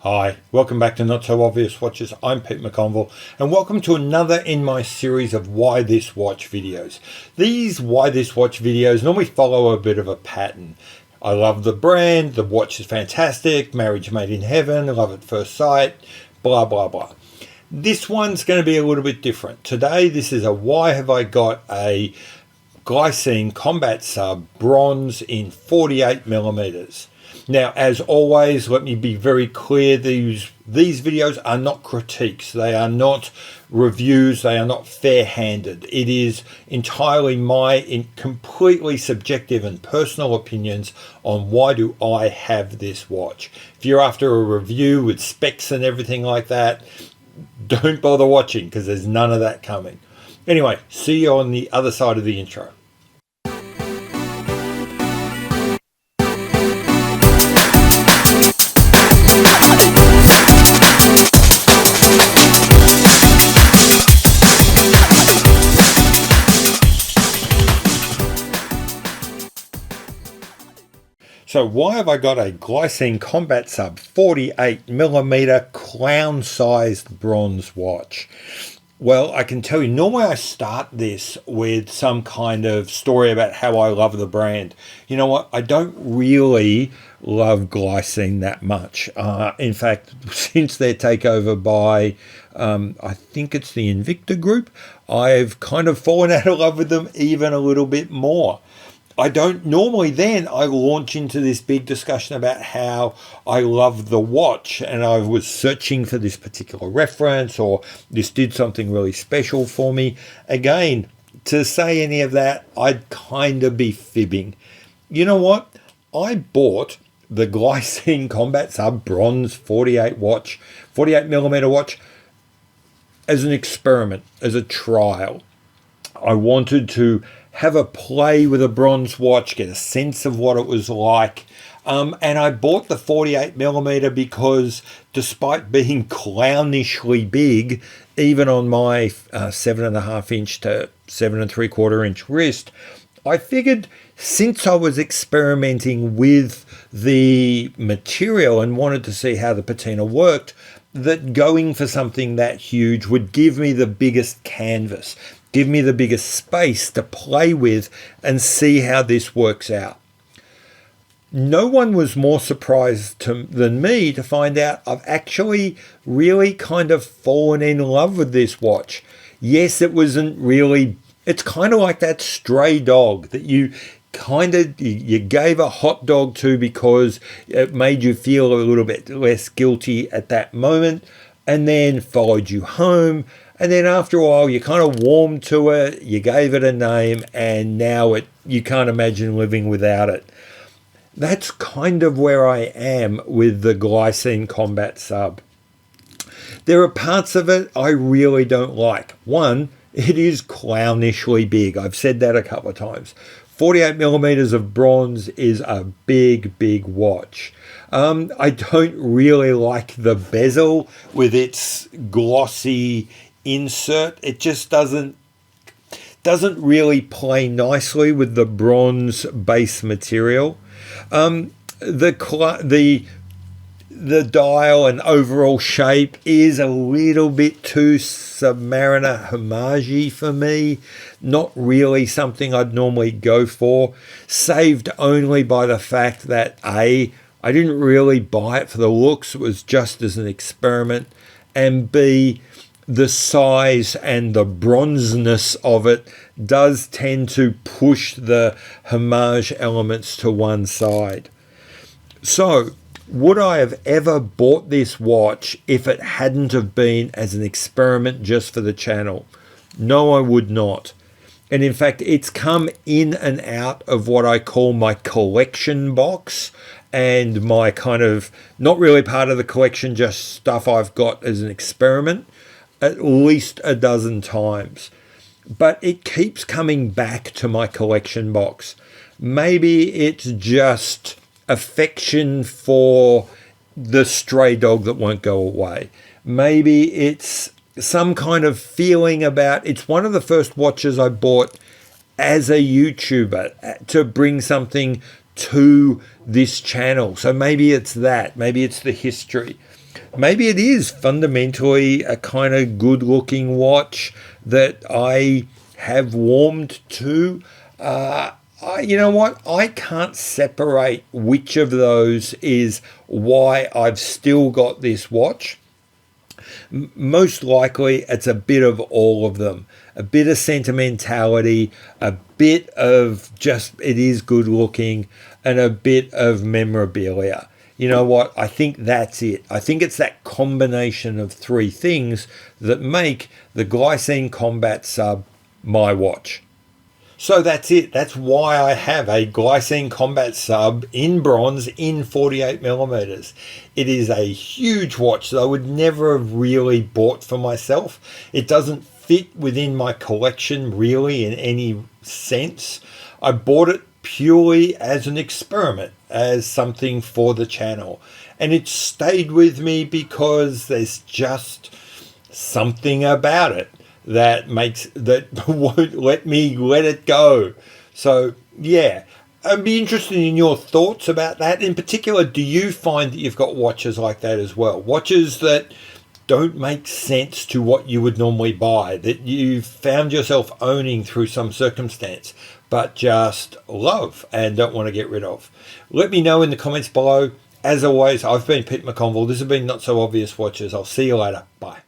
Hi, welcome back to Not So Obvious Watches. I'm Pete McConville, and welcome to another in my series of Why This Watch videos. These Why This Watch videos normally follow a bit of a pattern. I love the brand, the watch is fantastic, marriage made in heaven, love at first sight, blah, blah, blah. This one's going to be a little bit different. Today, this is a why have I got a Glycine Combat Sub bronze in 48 millimeters. Now, as always, let me be very clear, these videos are not critiques. They are not reviews. They are not fair-handed. It is entirely my completely subjective and personal opinions on why do I have this watch. If you're after a review with specs and everything like that, don't bother watching because there's none of that coming. Anyway, see you on the other side of the intro. So why have I got a Glycine Combat Sub 48mm clown-sized bronze watch? Well, I can tell you, normally I start this with some kind of story about how I love the brand. You know what? I don't really love Glycine that much. In fact, since their takeover by, I think it's the Invicta Group, I've kind of fallen out of love with them even a little bit more. I don't normally then I launch into this big discussion about how I love the watch and I was searching for this particular reference or this did something really special for me. Again, to say any of that, I'd kind of be fibbing. You know what? I bought the Glycine Combat Sub bronze 48mm watch as an experiment, as a trial. I wanted to have a play with a bronze watch, get a sense of what it was like. And I bought the 48mm because despite being clownishly big, even on my 7.5 inch to 7 3/4 inch wrist, I figured since I was experimenting with the material and wanted to see how the patina worked, that going for something that huge would give me the biggest canvas, give me the biggest space to play with and see how this works out. No one was more surprised than me to find out I've actually really kind of fallen in love with this watch. Yes, it wasn't really, it's kind of like that stray dog that you gave a hot dog to because it made you feel a little bit less guilty at that moment and then followed you home. And then after a while, you kind of warmed to it, you gave it a name, and now you can't imagine living without it. That's kind of where I am with the Glycine Combat Sub. There are parts of it I really don't like. One, it is clownishly big. I've said that a couple of times. 48mm of bronze is a big, big watch. I don't really like the bezel with its glossy insert. It just doesn't really play nicely with the bronze base material. The dial and overall shape is a little bit too Submariner homage for me. Not really something I'd normally go for. Saved only by the fact that I didn't really buy it for the looks. It was just as an experiment. And B, the size and the bronzeness of it does tend to push the homage elements to one side. So, would I have ever bought this watch if it hadn't have been as an experiment just for the channel? No, I would not. And in fact, it's come in and out of what I call my collection box and my kind of, not really part of the collection, just stuff I've got as an experiment at least a dozen times. But it keeps coming back to my collection box. Maybe it's just affection for the stray dog that won't go away. Maybe it's some kind of feeling about, it's one of the first watches I bought as a YouTuber to bring something to this channel. So maybe it's that, maybe it's the history. Maybe it is fundamentally a kind of good looking watch that I have warmed to. You know what? I can't separate which of those is why I've still got this watch. Most likely it's a bit of all of them. A bit of sentimentality, a bit of just it is good looking, and a bit of memorabilia. You know what? I think that's it. I think it's that combination of three things that make the Glycine Combat Sub my watch. So that's it. That's why I have a Glycine Combat Sub in bronze in 48 millimeters. It is a huge watch that I would never have really bought for myself. It doesn't fit within my collection really in any sense. I bought it purely as an experiment, as something for the channel. And it stayed with me because there's just something about it that won't let me let it go. So yeah, I'd be interested in your thoughts about that. In particular, do you find that you've got watches like that as well? Watches that don't make sense to what you would normally buy, that you've found yourself owning through some circumstance, but just love and don't want to get rid of. Let me know in the comments below. As always, I've been Pete McConville. This has been Not So Obvious Watches. I'll see you later. Bye.